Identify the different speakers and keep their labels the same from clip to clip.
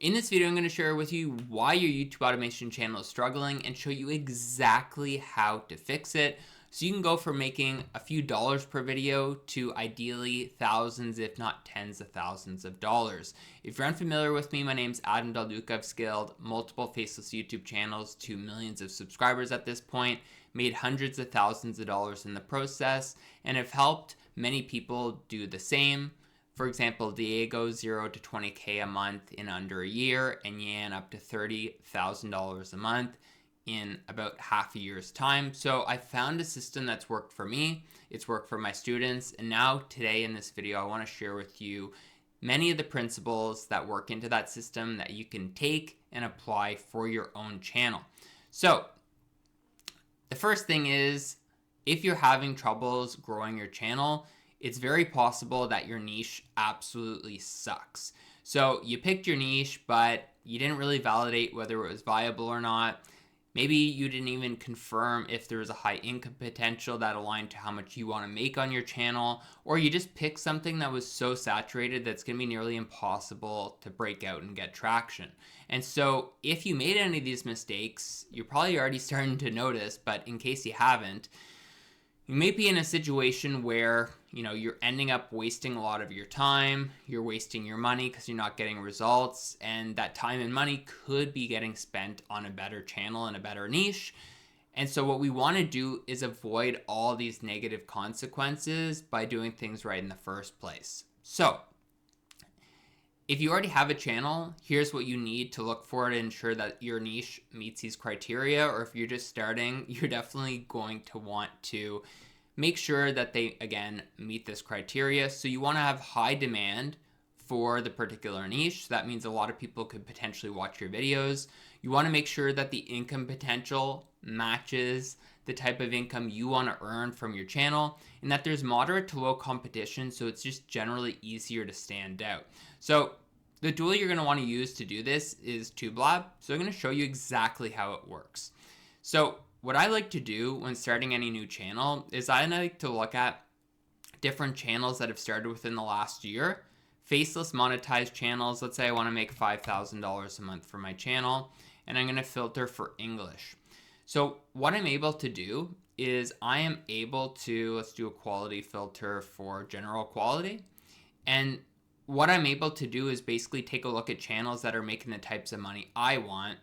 Speaker 1: In this video, I'm going to share with you why your YouTube automation channel is struggling and show you exactly how to fix it. So you can go from making a few dollars per video to ideally thousands, if not tens of thousands of dollars. If you're unfamiliar with me, my name's Adam Del Duca. I've scaled multiple faceless YouTube channels to millions of subscribers at this point, made hundreds of thousands of dollars in the process, and have helped many people do the same. For example, Diego, 0 to 20K a month in under a year, and Yan up to $30,000 a month in about half a year's time. So I found a system that's worked for me, it's worked for my students, and now today in this video I want to share with you many of the principles that work into that system that you can take and apply for your own channel. So the first thing is, if you're having troubles growing your channel, it's very possible that your niche absolutely sucks. So you picked your niche, but you didn't really validate whether it was viable or not. Maybe you didn't even confirm if there was a high income potential that aligned to how much you want to make on your channel, or you just picked something that was so saturated that's going to be nearly impossible to break out and get traction. And so if you made any of these mistakes, you're probably already starting to notice, but in case you haven't, you may be in a situation where, you're ending up wasting a lot of your time, you're wasting your money because you're not getting results, and that time and money could be getting spent on a better channel and a better niche. And so what we want to do is avoid all these negative consequences by doing things right in the first place. So if you already have a channel, here's what you need to look for to ensure that your niche meets these criteria. Or if you're just starting, you're definitely going to want to make sure that they, again, meet this criteria. So you want to have high demand for the particular niche. That means a lot of people could potentially watch your videos. You want to make sure that the income potential matches the type of income you want to earn from your channel, and that there's moderate to low competition, so it's just generally easier to stand out. So the tool you're going to want to use to do this is TubeLab. So I'm going to show you exactly how it works. So what I like to do when starting any new channel is I like to look at different channels that have started within the last year, faceless monetized channels. Let's say I want to make $5,000 a month for my channel, and I'm going to filter for English. So what I'm able to do is I am able to, let's do a quality filter for general quality. And what I'm able to do is basically take a look at channels that are making the types of money I want,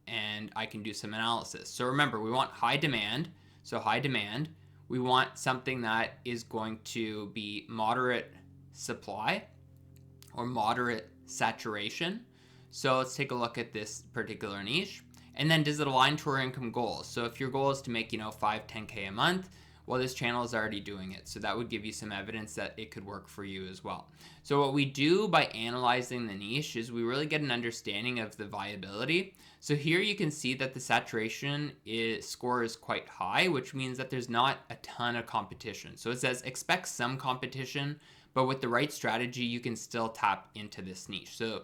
Speaker 1: and I can do some analysis. So remember, we want high demand. So high demand, we want something that is going to be moderate supply or moderate saturation. So let's take a look at this particular niche. And then does it align to our income goals? So if your goal is to make, 5, 10K a month, well, this channel is already doing it. So that would give you some evidence that it could work for you as well. So what we do by analyzing the niche is we really get an understanding of the viability. So here you can see that the saturation score is quite high, which means that there's not a ton of competition. So it says expect some competition, but with the right strategy, you can still tap into this niche. So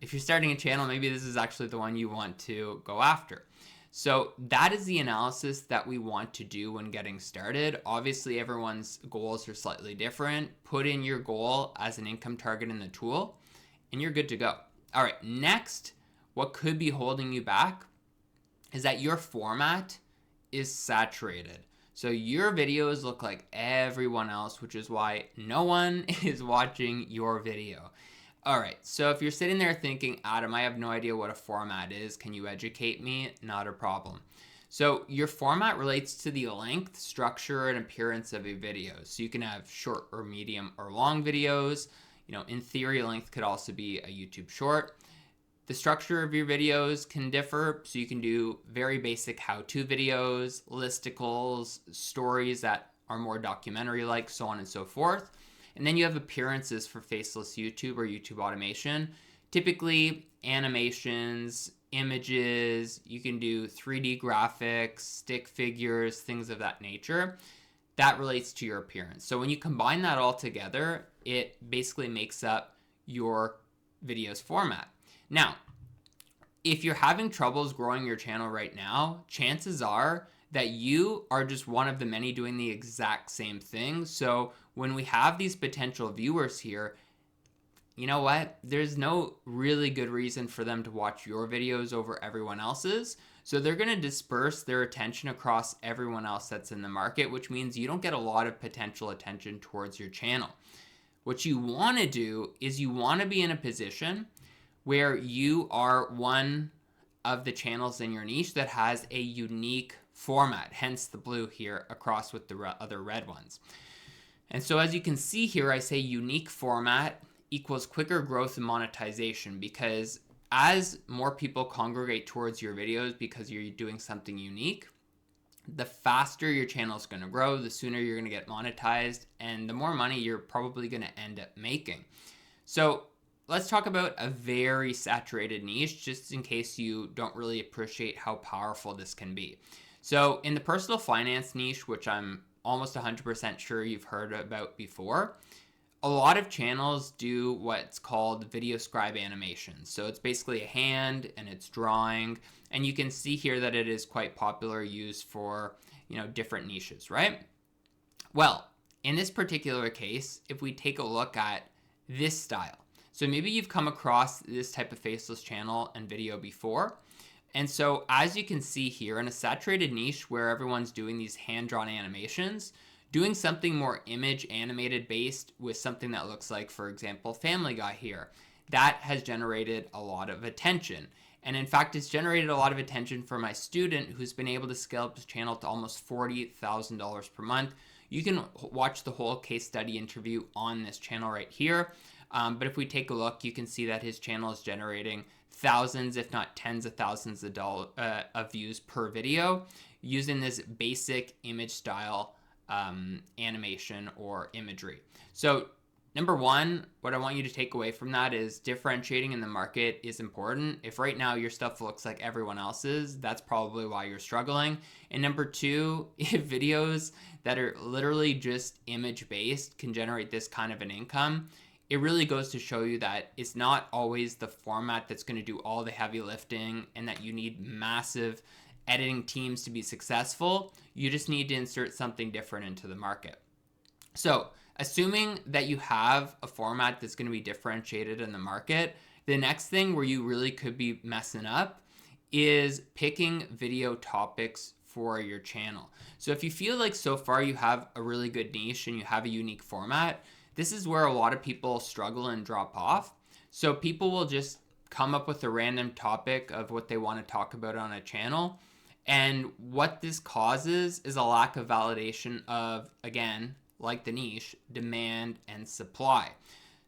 Speaker 1: if you're starting a channel, maybe this is actually the one you want to go after. So that is the analysis that we want to do when getting started. Obviously, everyone's goals are slightly different. Put in your goal as an income target in the tool, and you're good to go. All right, next, what could be holding you back is that your format is saturated. So your videos look like everyone else, which is why no one is watching your video. All right, so if you're sitting there thinking, Adam, I have no idea what a format is, can you educate me? Not a problem. So your format relates to the length, structure, and appearance of a video. So you can have short or medium or long videos. In theory, length could also be a YouTube short. The structure of your videos can differ, so you can do very basic how-to videos, listicles, stories that are more documentary-like, so on and so forth. And then you have appearances for faceless YouTube or YouTube automation. Typically animations, images, you can do 3D graphics, stick figures, things of that nature. That relates to your appearance. So when you combine that all together, it basically makes up your video's format. Now, if you're having troubles growing your channel right now, chances are that you are just one of the many doing the exact same thing. So when we have these potential viewers here, you know what? There's no really good reason for them to watch your videos over everyone else's. So they're going to disperse their attention across everyone else that's in the market, which means you don't get a lot of potential attention towards your channel. What you want to do is you want to be in a position where you are one of the channels in your niche that has a unique format, hence the blue here across with the other red ones. And so as you can see here, I say unique format equals quicker growth and monetization, because as more people congregate towards your videos because you're doing something unique, the faster your channel is going to grow, the sooner you're going to get monetized, and the more money you're probably going to end up making. So let's talk about a very saturated niche, just in case you don't really appreciate how powerful this can be. So in the personal finance niche, which I'm almost 100% sure you've heard about before, a lot of channels do what's called video scribe animations. So it's basically a hand and it's drawing, and you can see here that it is quite popular, used for, different niches, right? Well, in this particular case, if we take a look at this style, so maybe you've come across this type of faceless channel and video before. And so as you can see here, in a saturated niche where everyone's doing these hand-drawn animations, doing something more image animated based with something that looks like, for example, Family Guy here, that has generated a lot of attention. And in fact, it's generated a lot of attention for my student who's been able to scale up his channel to almost $40,000 per month. You can watch the whole case study interview on this channel right here. But if we take a look, you can see that his channel is generating thousands, if not tens of thousands of views per video using this basic image style animation or imagery. So number one, what I want you to take away from that is differentiating in the market is important. If right now your stuff looks like everyone else's, that's probably why you're struggling. And number two, if videos that are literally just image based can generate this kind of an income, it really goes to show you that it's not always the format that's going to do all the heavy lifting and that you need massive editing teams to be successful. You just need to insert something different into the market. So assuming that you have a format that's going to be differentiated in the market, the next thing where you really could be messing up is picking video topics for your channel. So if you feel like so far you have a really good niche and you have a unique format, this is where a lot of people struggle and drop off. So people will just come up with a random topic of what they want to talk about on a channel. And what this causes is a lack of validation of, again, like the niche, demand and supply.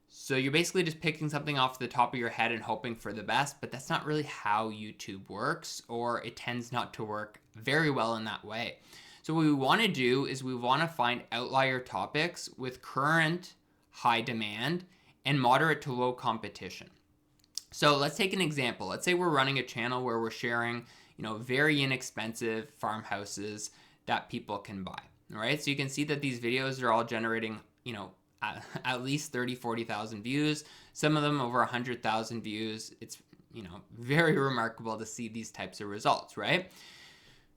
Speaker 1: So you're basically just picking something off the top of your head and hoping for the best, but that's not really how YouTube works, or it tends not to work very well in that way. So what we want to do is we want to find outlier topics with current high demand and moderate to low competition. So let's take an example. Let's say we're running a channel where we're sharing, very inexpensive farmhouses that people can buy, right? So you can see that these videos are all generating, at least 30, 40,000 views. Some of them over 100,000 views. It's, very remarkable to see these types of results, right?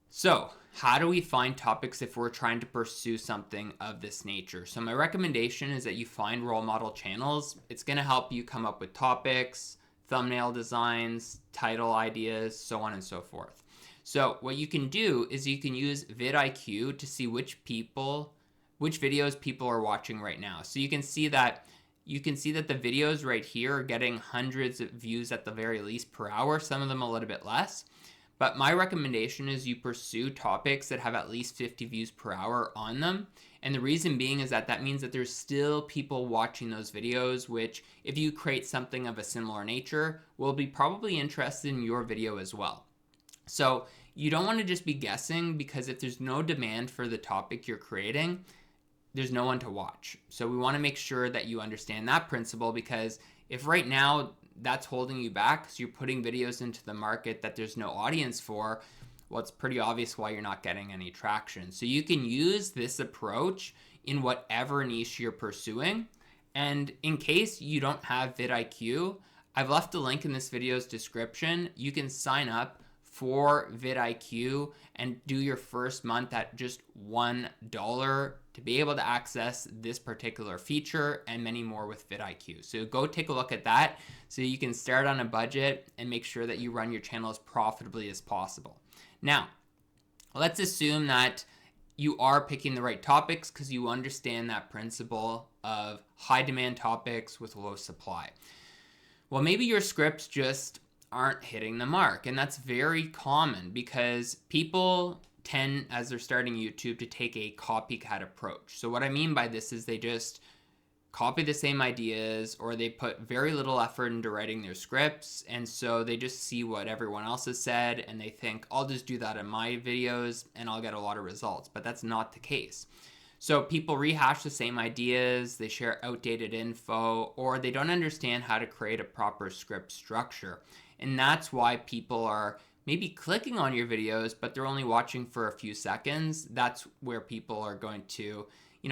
Speaker 1: So how do we find topics if we're trying to pursue something of this nature? So my recommendation is that you find role model channels. It's going to help you come up with topics, thumbnail designs, title ideas, so on and so forth. So what you can do is you can use vidIQ to see which videos people are watching right now. So you can see that the videos right here are getting hundreds of views at the very least per hour, some of them a little bit less. But my recommendation is you pursue topics that have at least 50 views per hour on them. And the reason being is that means that there's still people watching those videos, which if you create something of a similar nature, will be probably interested in your video as well. So you don't want to just be guessing, because if there's no demand for the topic you're creating, there's no one to watch. So we want to make sure that you understand that principle, because if right now that's holding you back because you're putting videos into the market that there's no audience for, well, it's pretty obvious why you're not getting any traction. So you can use this approach in whatever niche you're pursuing. And in case you don't have vidIQ, I've left a link in this video's description. You can sign up for vidIQ and do your first month at just $1 to be able to access this particular feature and many more with vidIQ. So go take a look at that so you can start on a budget and make sure that you run your channel as profitably as possible. Now, let's assume that you are picking the right topics because you understand that principle of high demand topics with low supply. Well, maybe your scripts just aren't hitting the mark, and that's very common because people tend, as they're starting YouTube, to take a copycat approach. So what I mean by this is they just copy the same ideas, or they put very little effort into writing their scripts, and so they just see what everyone else has said and they think, I'll just do that in my videos and I'll get a lot of results. But that's not the case. So people rehash the same ideas, they share outdated info, or they don't understand how to create a proper script structure. And that's why people are maybe clicking on your videos, but they're only watching for a few seconds. That's where people are going to,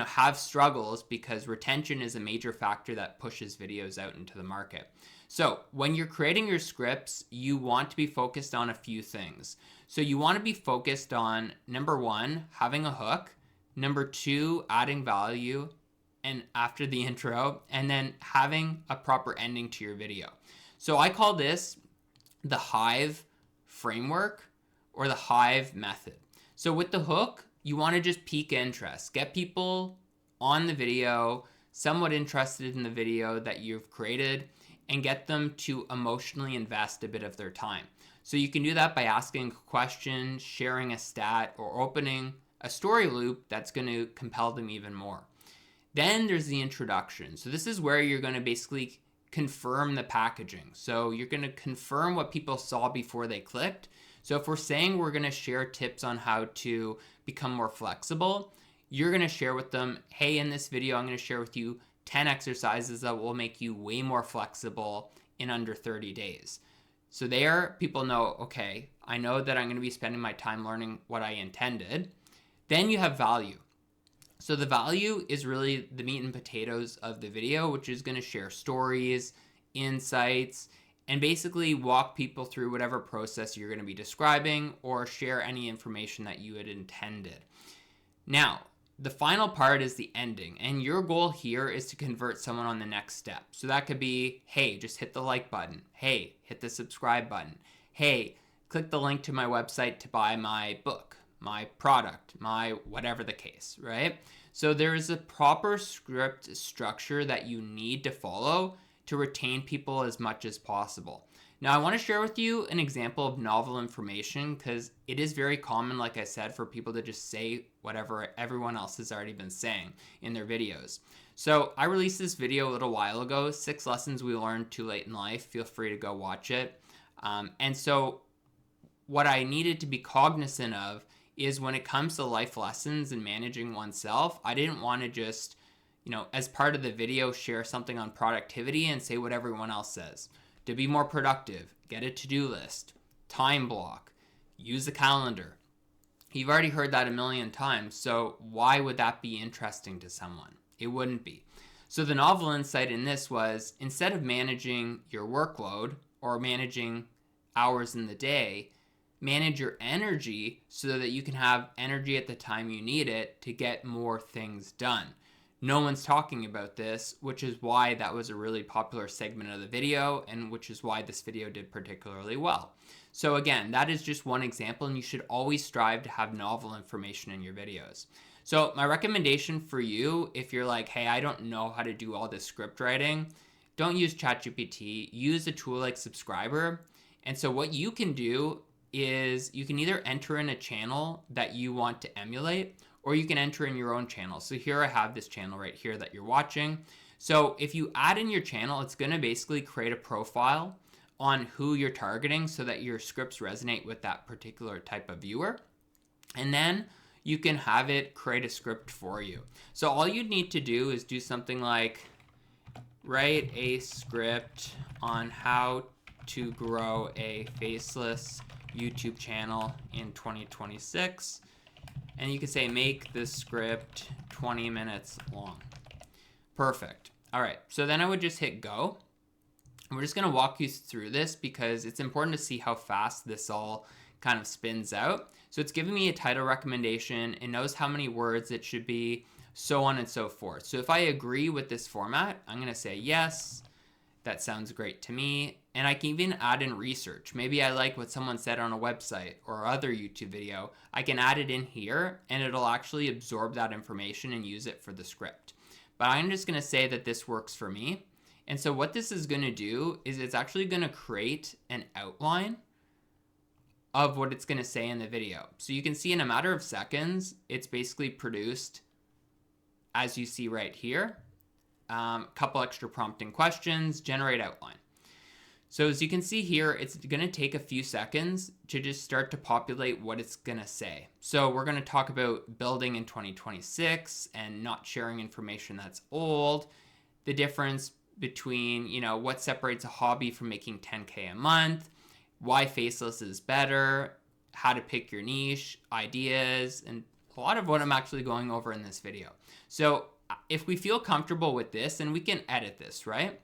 Speaker 1: have struggles, because retention is a major factor that pushes videos out into the market. So when you're creating your scripts, you want to be focused on a few things. So you want to be focused on, number one, having a hook. Number two, adding value and after the intro, and then having a proper ending to your video. So I call this the Hive framework or the Hive method. So with the hook, you want to just pique interest, get people on the video, somewhat interested in the video that you've created, and get them to emotionally invest a bit of their time. So you can do that by asking a question, sharing a stat, or opening a story loop that's going to compel them even more. Then there's the introduction. So this is where you're going to basically confirm the packaging. So you're going to confirm what people saw before they clicked. So if we're saying we're going to share tips on how to become more flexible, you're going to share with them, hey, in this video, I'm going to share with you 10 exercises that will make you way more flexible in under 30 days. So there, people know, okay, I know that I'm going to be spending my time learning what I intended. Then you have value. So the value is really the meat and potatoes of the video, which is going to share stories, insights, and basically walk people through whatever process you're going to be describing, or share any information that you had intended. Now, the final part is the ending, and your goal here is to convert someone on the next step. So that could be, hey, just hit the like button. Hey, hit the subscribe button. Hey, click the link to my website to buy my book, my product, my whatever the case, right? So there is a proper script structure that you need to follow to retain people as much as possible. Now, I want to share with you an example of novel information, because it is very common, like I said, for people to just say whatever everyone else has already been saying in their videos. So I released this video a little while ago, 6 lessons we learned too late in life. Feel free to go watch it. And so what I needed to be cognizant of is when it comes to life lessons and managing oneself, I didn't want to just, as part of the video, share something on productivity and say what everyone else says. To be more productive, get a to-do list, time block, use a calendar. You've already heard that a million times, so why would that be interesting to someone? It wouldn't be. So the novel insight in this was, instead of managing your workload or managing hours in the day, manage your energy so that you can have energy at the time you need it to get more things done. No one's talking about this, which is why that was a really popular segment of the video, and which is why this video did particularly well. So again, that is just one example, and you should always strive to have novel information in your videos. So my recommendation for you, if you're like, hey, I don't know how to do all this script writing, don't use ChatGPT, use a tool like Subscriber. And so what you can do is you can either enter in a channel that you want to emulate, or you can enter in your own channel. So here I have this channel right here that you're watching. So if you add in your channel, it's going to basically create a profile on who you're targeting so that your scripts resonate with that particular type of viewer. And then you can have it create a script for you. So all you need to do is do something like write a script on how to grow a faceless YouTube channel in 2026. And you can say, make this script 20 minutes long. Perfect. All right, so then I would just hit go. And we're just gonna walk you through this because it's important to see how fast this all kind of spins out. So it's giving me a title recommendation. It knows how many words it should be, so on and so forth. So if I agree with this format, I'm going to say yes. That sounds great to me. And I can even add in research. Maybe I like what someone said on a website or other YouTube video. I can add it in here and it'll actually absorb that information and use it for the script. But I'm just going to say that this works for me. And so what this is going to do is it's actually going to create an outline of what it's going to say in the video. So you can see in a matter of seconds, it's basically produced as you see right here. Couple extra prompting questions, generate outline. So as you can see here, it's going to take a few seconds to just start to populate what it's going to say. So we're going to talk about building in 2026 and not sharing information that's old, the difference between, what separates a hobby from making 10K a month, why faceless is better, how to pick your niche, ideas, and a lot of what I'm actually going over in this video. So if we feel comfortable with this, and we can edit this, right?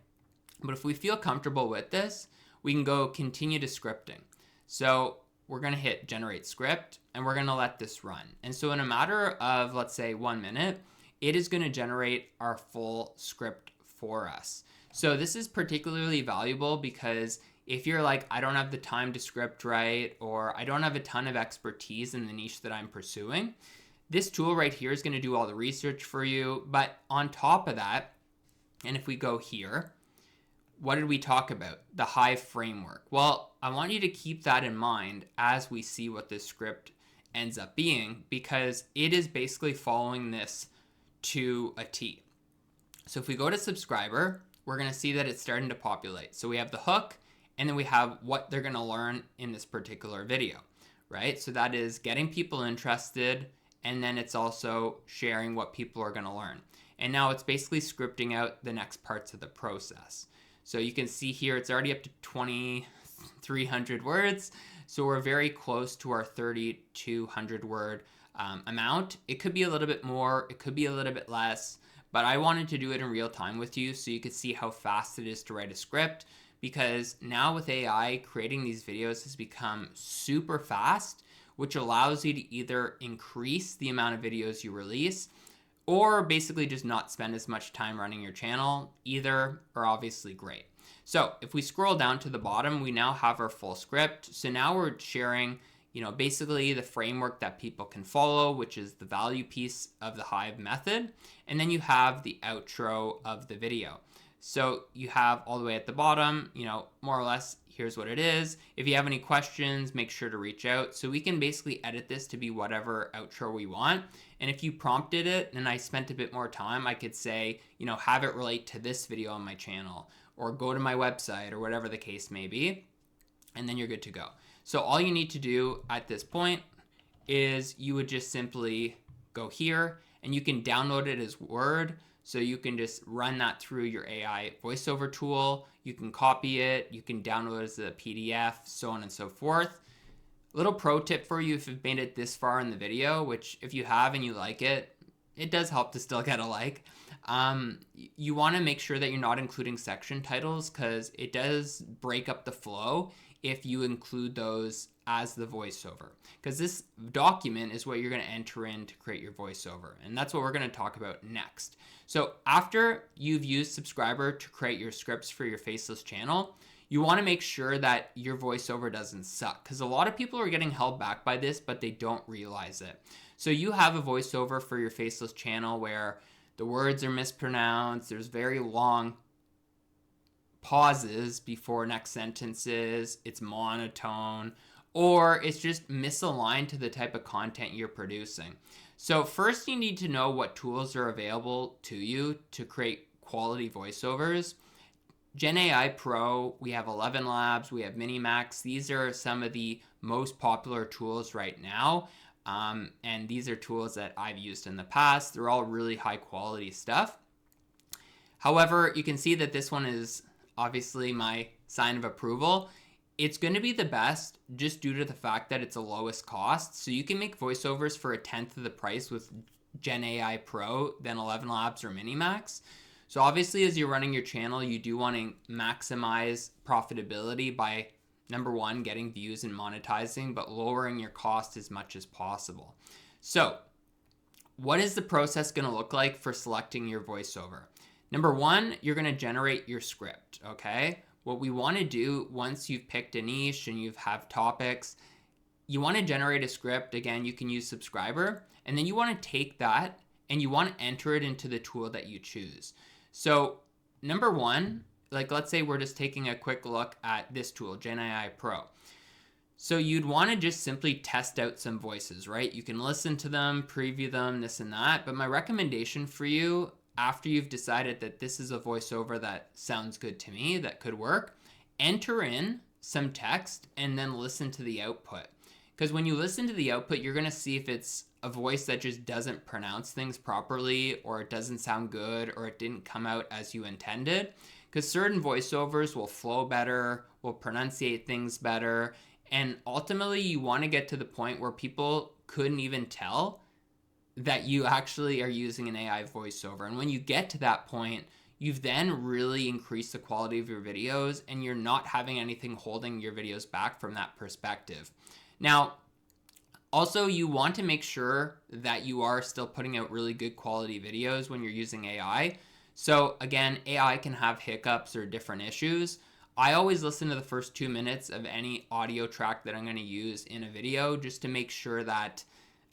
Speaker 1: But if we feel comfortable with this, we can go continue to scripting. So we're going to hit generate script and we're going to let this run. And so in a matter of, let's say 1 minute, it is going to generate our full script for us. So this is particularly valuable because if you're like, I don't have the time to script right, or I don't have a ton of expertise in the niche that I'm pursuing, this tool right here is going to do all the research for you. But on top of that, and if we go here, what did we talk about? The Hive framework. Well, I want you to keep that in mind as we see what this script ends up being, because it is basically following this to a T. So if we go to subscriber, we're going to see that it's starting to populate. So we have the hook, and then we have what they're going to learn in this particular video, right? So that is getting people interested, and then it's also sharing what people are going to learn. And now it's basically scripting out the next parts of the process. So you can see here, it's already up to 2,300 words. So we're very close to our 3,200 word amount. It could be a little bit more, it could be a little bit less, but I wanted to do it in real time with you so you could see how fast it is to write a script, because now with AI, creating these videos has become super fast, which allows you to either increase the amount of videos you release or basically just not spend as much time running your channel. Either are obviously great. So if we scroll down to the bottom, we now have our full script. So now we're sharing, basically the framework that people can follow, which is the value piece of the Hive method. And then you have the outro of the video. So you have all the way at the bottom, more or less, here's what it is. If you have any questions, make sure to reach out. So we can basically edit this to be whatever outro we want. And if you prompted it and I spent a bit more time, I could say, have it relate to this video on my channel, or go to my website, or whatever the case may be. And then you're good to go. So all you need to do at this point is you would just simply go here, and you can download it as Word. So you can just run that through your AI voiceover tool. You can copy it, you can download it as a PDF, so on and so forth. Little pro tip for you if you've made it this far in the video, which if you have and you like it, it does help to still get a like. You want to make sure that you're not including section titles, because it does break up the flow if you include those as the voiceover, because this document is what you're going to enter in to create your voiceover, and that's what we're going to talk about next. So after you've used subscriber to create your scripts for your faceless channel, you want to make sure that your voiceover doesn't suck, because a lot of people are getting held back by this, but they don't realize it. So you have a voiceover for your faceless channel where the words are mispronounced, there's very long pauses before next sentences, it's monotone, or it's just misaligned to the type of content you're producing. So first you need to know what tools are available to you to create quality voiceovers. Gen AI Pro, we have 11 Labs, we have Minimax. These are some of the most popular tools right now. And these are tools that I've used in the past. They're all really high quality stuff. However, you can see that this one is obviously my sign of approval. It's going to be the best just due to the fact that it's the lowest cost. So you can make voiceovers for 1/10 of the price with Gen AI Pro than 11 Labs or Minimax. So obviously as you're running your channel, you do want to maximize profitability by number one, getting views and monetizing, but lowering your cost as much as possible. So what is the process going to look like for selecting your voiceover? Number one, you're going to generate your script, okay? What we want to do once you've picked a niche and you have topics, you want to generate a script. Again, you can use Subscriber, and then you want to take that and you want to enter it into the tool that you choose. So number one, like let's say we're just taking a quick look at this tool, GenAI Pro. So you'd want to just simply test out some voices, right? You can listen to them, preview them, this and that. But my recommendation for you, after you've decided that this is a voiceover that sounds good to me, that could work, enter in some text and then listen to the output. Because when you listen to the output, you're going to see if it's a voice that just doesn't pronounce things properly, or it doesn't sound good, or it didn't come out as you intended. Because certain voiceovers will flow better, will pronunciate things better, and ultimately you want to get to the point where people couldn't even tell that you actually are using an AI voiceover. And when you get to that point, you've then really increased the quality of your videos, and you're not having anything holding your videos back from that perspective. Now, also, you want to make sure that you are still putting out really good quality videos when you're using AI. So again, AI can have hiccups or different issues. I always listen to the first 2 minutes of any audio track that I'm going to use in a video just to make sure that,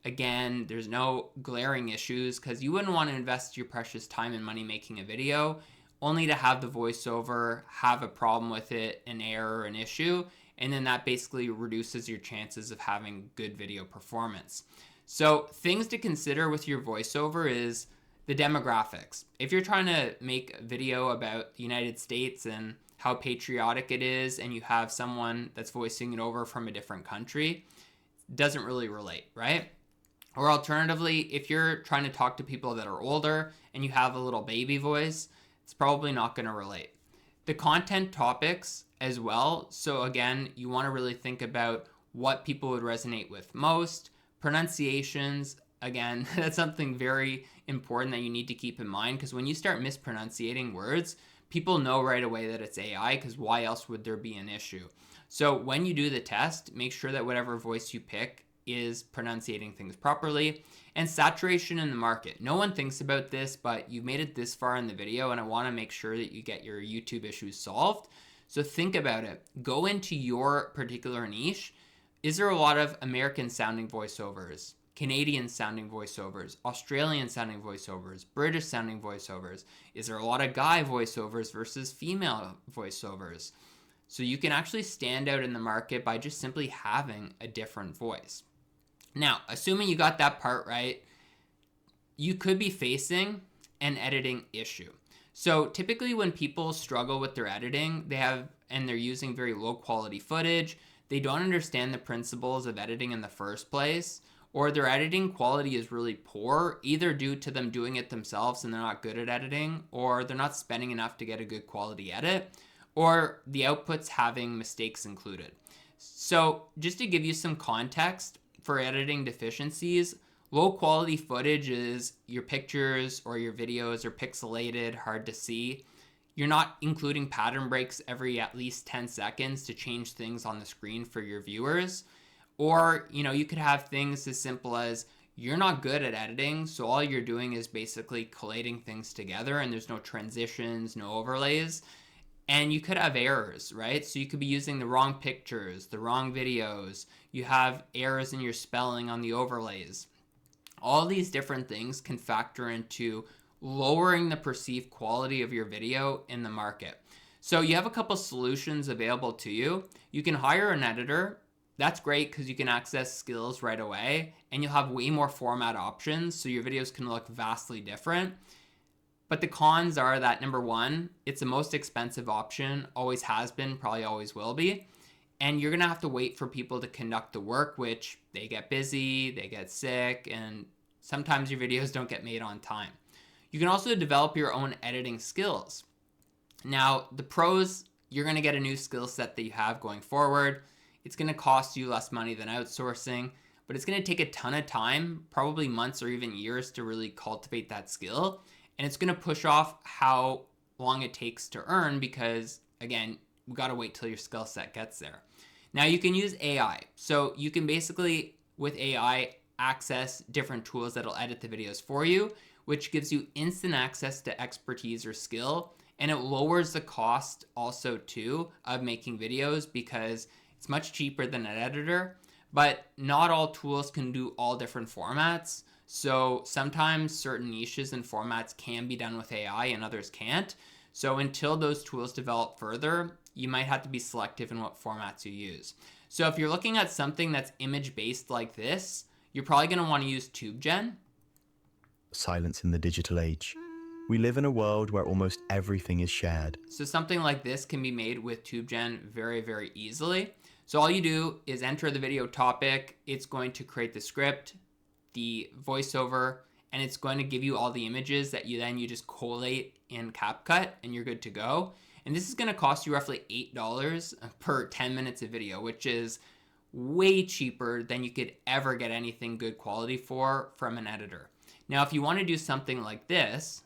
Speaker 1: again, there's no glaring issues, because you wouldn't want to invest your precious time and money making a video only to have the voiceover have a problem with it, an error, an issue, and then that basically reduces your chances of having good video performance. So things to consider with your voiceover is the demographics. If you're trying to make a video about the United States and how patriotic it is, and you have someone that's voicing it over from a different country, it doesn't really relate, right? Or alternatively, if you're trying to talk to people that are older and you have a little baby voice, it's probably not going to relate. The content topics as well. So again, you want to really think about what people would resonate with most. Pronunciations, again, that's something very important that you need to keep in mind, because when you start mispronunciating words, people know right away that it's AI, because why else would there be an issue? So when you do the test, make sure that whatever voice you pick is pronunciating things properly. And saturation in the market. No one thinks about this, but you've made it this far in the video, and I want to make sure that you get your YouTube issues solved. So think about it. Go into your particular niche. Is there a lot of American sounding voiceovers, Canadian sounding voiceovers, Australian sounding voiceovers, British sounding voiceovers? Is there a lot of guy voiceovers versus female voiceovers? So you can actually stand out in the market by just simply having a different voice. Now, assuming you got that part right, you could be facing an editing issue. So typically when people struggle with their editing, they're using very low quality footage, they don't understand the principles of editing in the first place, or their editing quality is really poor, either due to them doing it themselves and they're not good at editing, or they're not spending enough to get a good quality edit, or the output's having mistakes included. So just to give you some context for editing deficiencies, low quality footage is your pictures or your videos are pixelated, hard to see. You're not including pattern breaks every at least 10 seconds to change things on the screen for your viewers. Or, you could have things as simple as you're not good at editing, so all you're doing is basically collating things together and there's no transitions, no overlays. And you could have errors, right? So you could be using the wrong pictures, the wrong videos. You have errors in your spelling on the overlays. All these different things can factor into lowering the perceived quality of your video in the market. So you have a couple solutions available to you. You can hire an editor. That's great because you can access skills right away and you'll have way more format options, so your videos can look vastly different. But the cons are that, number one, it's the most expensive option, always has been, probably always will be. And you're gonna have to wait for people to conduct the work, which they get busy, they get sick, and sometimes your videos don't get made on time. You can also develop your own editing skills. Now, the pros, you're gonna get a new skill set that you have going forward. It's gonna cost you less money than outsourcing, but it's gonna take a ton of time, probably months or even years, to really cultivate that skill. And it's going to push off how long it takes to earn because, again, we got to wait till your skill set gets there. Now you can use AI. So you can basically, with AI, access different tools that'll edit the videos for you, which gives you instant access to expertise or skill. And it lowers the cost also too of making videos because it's much cheaper than an editor. But not all tools can do all different formats. So sometimes certain niches and formats can be done with AI and others can't. So until those tools develop further, you might have to be selective in what formats you use. So if you're looking at something that's image-based like this, you're probably going to want to use TubeGen.
Speaker 2: Silence in the digital age. We live in a world where almost everything is shared.
Speaker 1: So something like this can be made with TubeGen very, very easily. So all you do is enter the video topic. It's going to create the script, the voiceover, and it's going to give you all the images that you just collate in CapCut and you're good to go. And this is going to cost you roughly $8 per 10 minutes of video, which is way cheaper than you could ever get anything good quality for from an editor. Now, if you want to do something like this,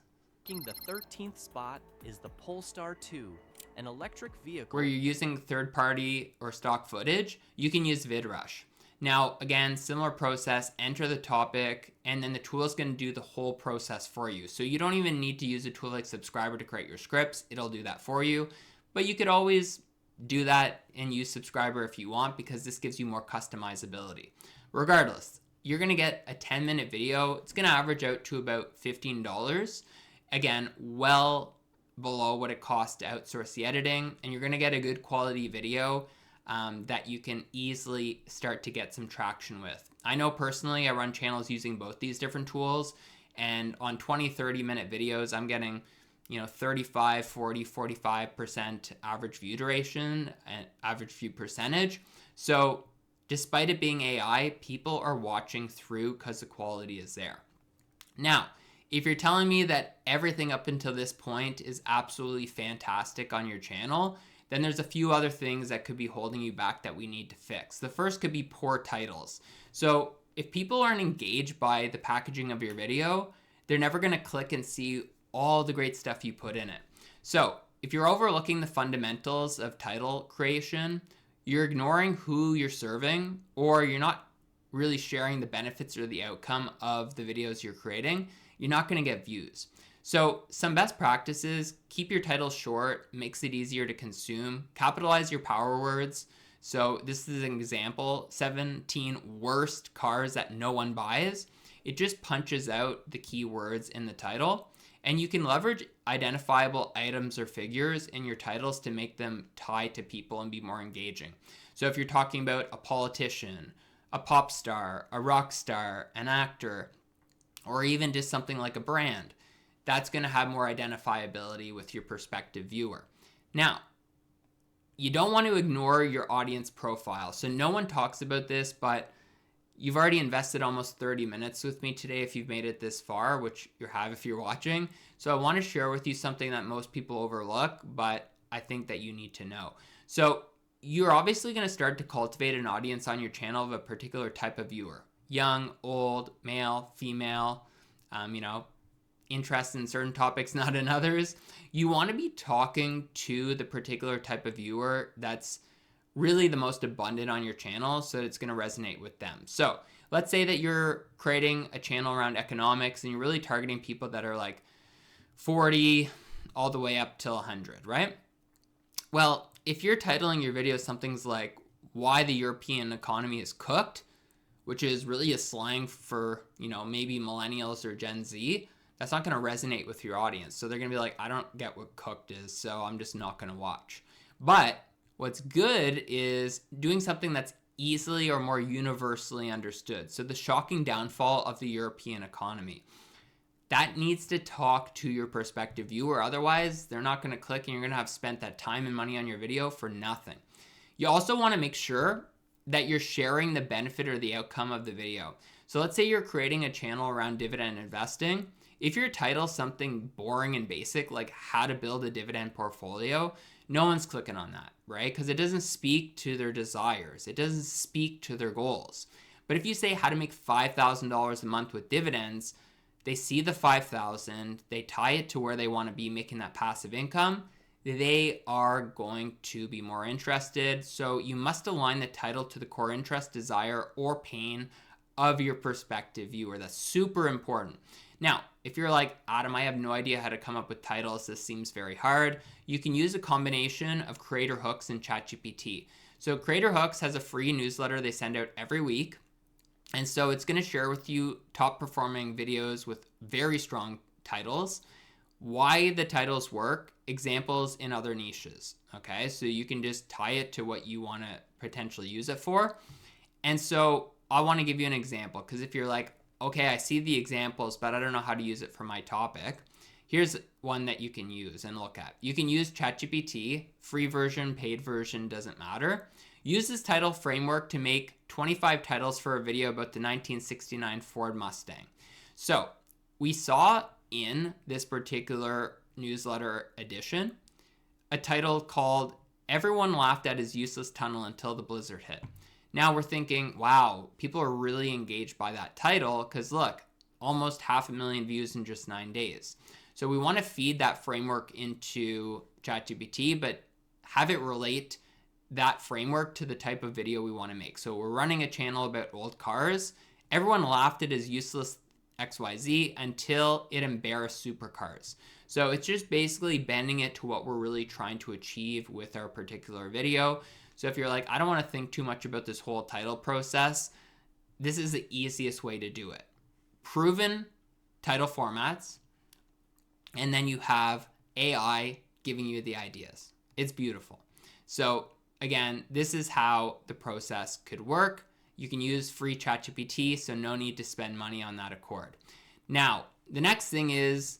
Speaker 3: the 13th spot is the Polestar 2, an electric vehicle
Speaker 1: where you're using third-party or stock footage, you can use VidRush. Now, again, similar process, enter the topic, and then the tool is going to do the whole process for you. So you don't even need to use a tool like Subscriber to create your scripts. It'll do that for you. But you could always do that and use Subscriber if you want, because this gives you more customizability. Regardless, you're going to get a 10-minute video. It's going to average out to about $15. Again, well below what it costs to outsource the editing, and you're going to get a good quality video that you can easily start to get some traction with. I know personally I run channels using both these different tools, and on 20-30 minute videos I'm getting 35, 40, 45% average view duration and average view percentage. So despite it being AI, people are watching through because the quality is there. Now, if you're telling me that everything up until this point is absolutely fantastic on your channel, then there's a few other things that could be holding you back that we need to fix. The first could be poor titles. So if people aren't engaged by the packaging of your video, they're never going to click and see all the great stuff you put in it. So if you're overlooking the fundamentals of title creation, you're ignoring who you're serving, or you're not really sharing the benefits or the outcome of the videos you're creating, you're not going to get views. So some best practices: keep your titles short, makes it easier to consume, capitalize your power words. So this is an example, 17 worst cars that no one buys. It just punches out the keywords in the title, and you can leverage identifiable items or figures in your titles to make them tie to people and be more engaging. So if you're talking about a politician, a pop star, a rock star, an actor, or even just something like a brand, that's going to have more identifiability with your prospective viewer. Now, you don't want to ignore your audience profile. So no one talks about this, but you've already invested almost 30 minutes with me today if you've made it this far, which you have if you're watching. So I want to share with you something that most people overlook, but I think that you need to know. So you're obviously going to start to cultivate an audience on your channel of a particular type of viewer. Young, old, male, female, interest in certain topics, not in others. You want to be talking to the particular type of viewer that's really the most abundant on your channel, so it's going to resonate with them. So let's say that you're creating a channel around economics and you're really targeting people that are like 40 all the way up till 100, right? Well, if you're titling your video something's like why the European economy is cooked, which is really a slang for, maybe millennials or Gen Z, that's not going to resonate with your audience. So they're going to be like, I don't get what cooked is, so I'm just not going to watch. But what's good is doing something that's easily or more universally understood. So the shocking downfall of the European economy. That needs to talk to your prospective viewer. Otherwise, they're not going to click and you're going to have spent that time and money on your video for nothing. You also want to make sure that you're sharing the benefit or the outcome of the video. So let's say you're creating a channel around dividend investing. If your title is something boring and basic, like how to build a dividend portfolio, no one's clicking on that, right? Because it doesn't speak to their desires. It doesn't speak to their goals. But if you say how to make $5,000 a month with dividends, they see the $5,000, they tie it to where they want to be making that passive income, they are going to be more interested. So you must align the title to the core interest, desire, or pain of your prospective viewer. That's super important. Now, if you're like, Adam, I have no idea how to come up with titles, this seems very hard, you can use a combination of Creator Hooks and ChatGPT. So Creator Hooks has a free newsletter they send out every week. And so it's going to share with you top performing videos with very strong titles, why the titles work, examples in other niches. Okay, so you can just tie it to what you want to potentially use it for. And so I want to give you an example, because if you're like, okay, I see the examples, but I don't know how to use it for my topic. Here's one that you can use and look at. You can use ChatGPT, free version, paid version, doesn't matter. Use this title framework to make 25 titles for a video about the 1969 Ford Mustang. So we saw in this particular newsletter edition a title called Everyone Laughed at His Useless Tunnel Until the Blizzard Hit. Now we're thinking, wow, people are really engaged by that title because look, almost 500,000 views in just 9 days. So we want to feed that framework into ChatGPT, but have it relate that framework to the type of video we want to make. So we're running a channel about old cars. Everyone laughed at his useless XYZ until it embarrassed supercars. So it's just basically bending it to what we're really trying to achieve with our particular video. So if you're like, I don't want to think too much about this whole title process, this is the easiest way to do it. Proven title formats, and then you have AI giving you the ideas. It's beautiful. So again, this is how the process could work. You can use free ChatGPT, so no need to spend money on that accord. Now, the next thing is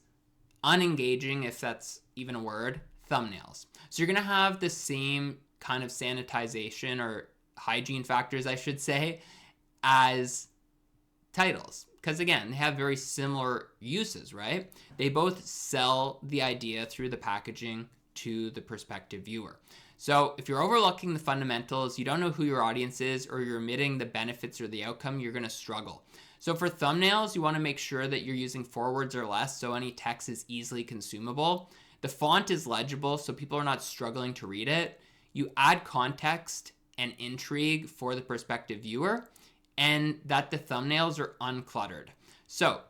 Speaker 1: unengaging, if that's even a word, thumbnails. So you're going to have the same kind of sanitization or hygiene factors, I should say, as titles. Because again, they have very similar uses, right? They both sell the idea through the packaging to the prospective viewer. So if you're overlooking the fundamentals, you don't know who your audience is, or you're omitting the benefits or the outcome, you're going to struggle. So for thumbnails, you want to make sure that you're using 4 words or less, so any text is easily consumable. The font is legible, so people are not struggling to read it. You add context and intrigue for the prospective viewer, and that the thumbnails are uncluttered. So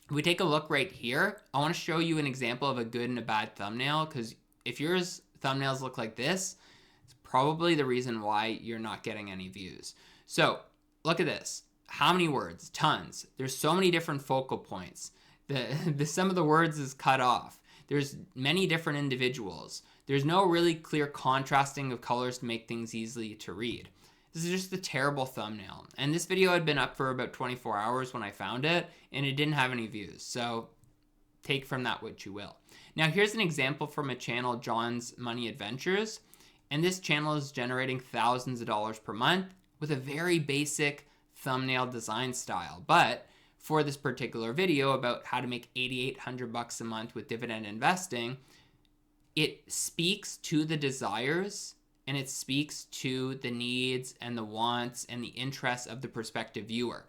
Speaker 1: if we take a look right here, I want to show you an example of a good and a bad thumbnail, because if yours thumbnails look like this, it's probably the reason why you're not getting any views. So look at this. How many words? Tons. There's so many different focal points. The sum of the words is cut off. There's many different individuals. There's no really clear contrasting of colors to make things easy to read. This is just a terrible thumbnail. And this video had been up for about 24 hours when I found it, and it didn't have any views. So take from that what you will. Now here's an example from a channel, John's Money Adventures. And this channel is generating thousands of dollars per month with a very basic thumbnail design style. But for this particular video about how to make $8,800 a month with dividend investing, it speaks to the desires and it speaks to the needs and the wants and the interests of the prospective viewer.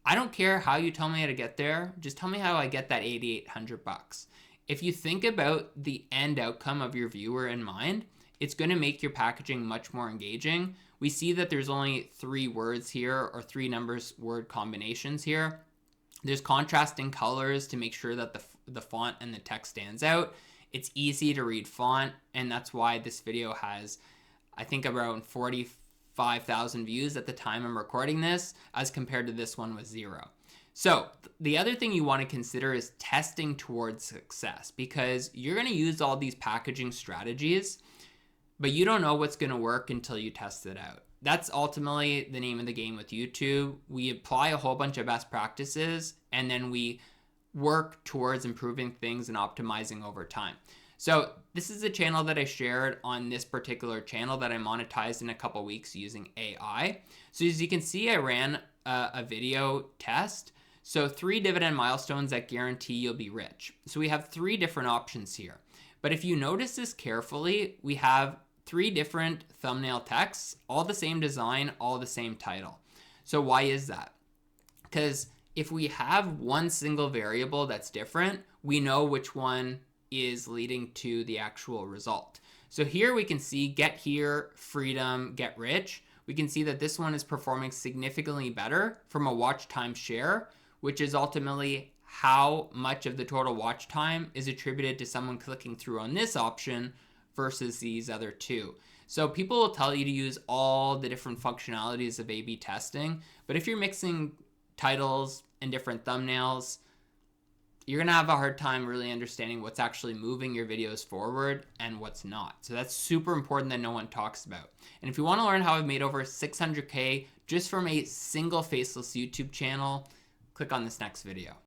Speaker 1: I don't care how you tell me how to get there, just tell me how I get that $8,800. If you think about the end outcome of your viewer in mind, it's going to make your packaging much more engaging. We see that there's only 3 words here, or 3 numbers word combinations here. There's contrasting colors to make sure that the font and the text stands out. It's easy to read font, and that's why this video has, I think, around 45,000 views at the time I'm recording this, as compared to this one with 0. So the other thing you want to consider is testing towards success, because you're going to use all these packaging strategies, but you don't know what's going to work until you test it out. That's ultimately the name of the game with YouTube. We apply a whole bunch of best practices, and then we work towards improving things and optimizing over time. So this is a channel that I shared on this particular channel that I monetized in a couple weeks using AI. So as you can see, I ran a video test. So 3 dividend milestones that guarantee you'll be rich. So we have 3 different options here. But if you notice this carefully, we have 3 different thumbnail texts, all the same design, all the same title. So why is that? Because if we have one single variable that's different, we know which one is leading to the actual result. So here we can see get here, freedom, get rich. We can see that this one is performing significantly better from a watch time share, which is ultimately how much of the total watch time is attributed to someone clicking through on this option versus these other two. So people will tell you to use all the different functionalities of A/B testing, but if you're mixing titles and different thumbnails, you're gonna have a hard time really understanding what's actually moving your videos forward and what's not. So that's super important that no one talks about. And if you wanna learn how I've made over 600K just from a single faceless YouTube channel, click on this next video.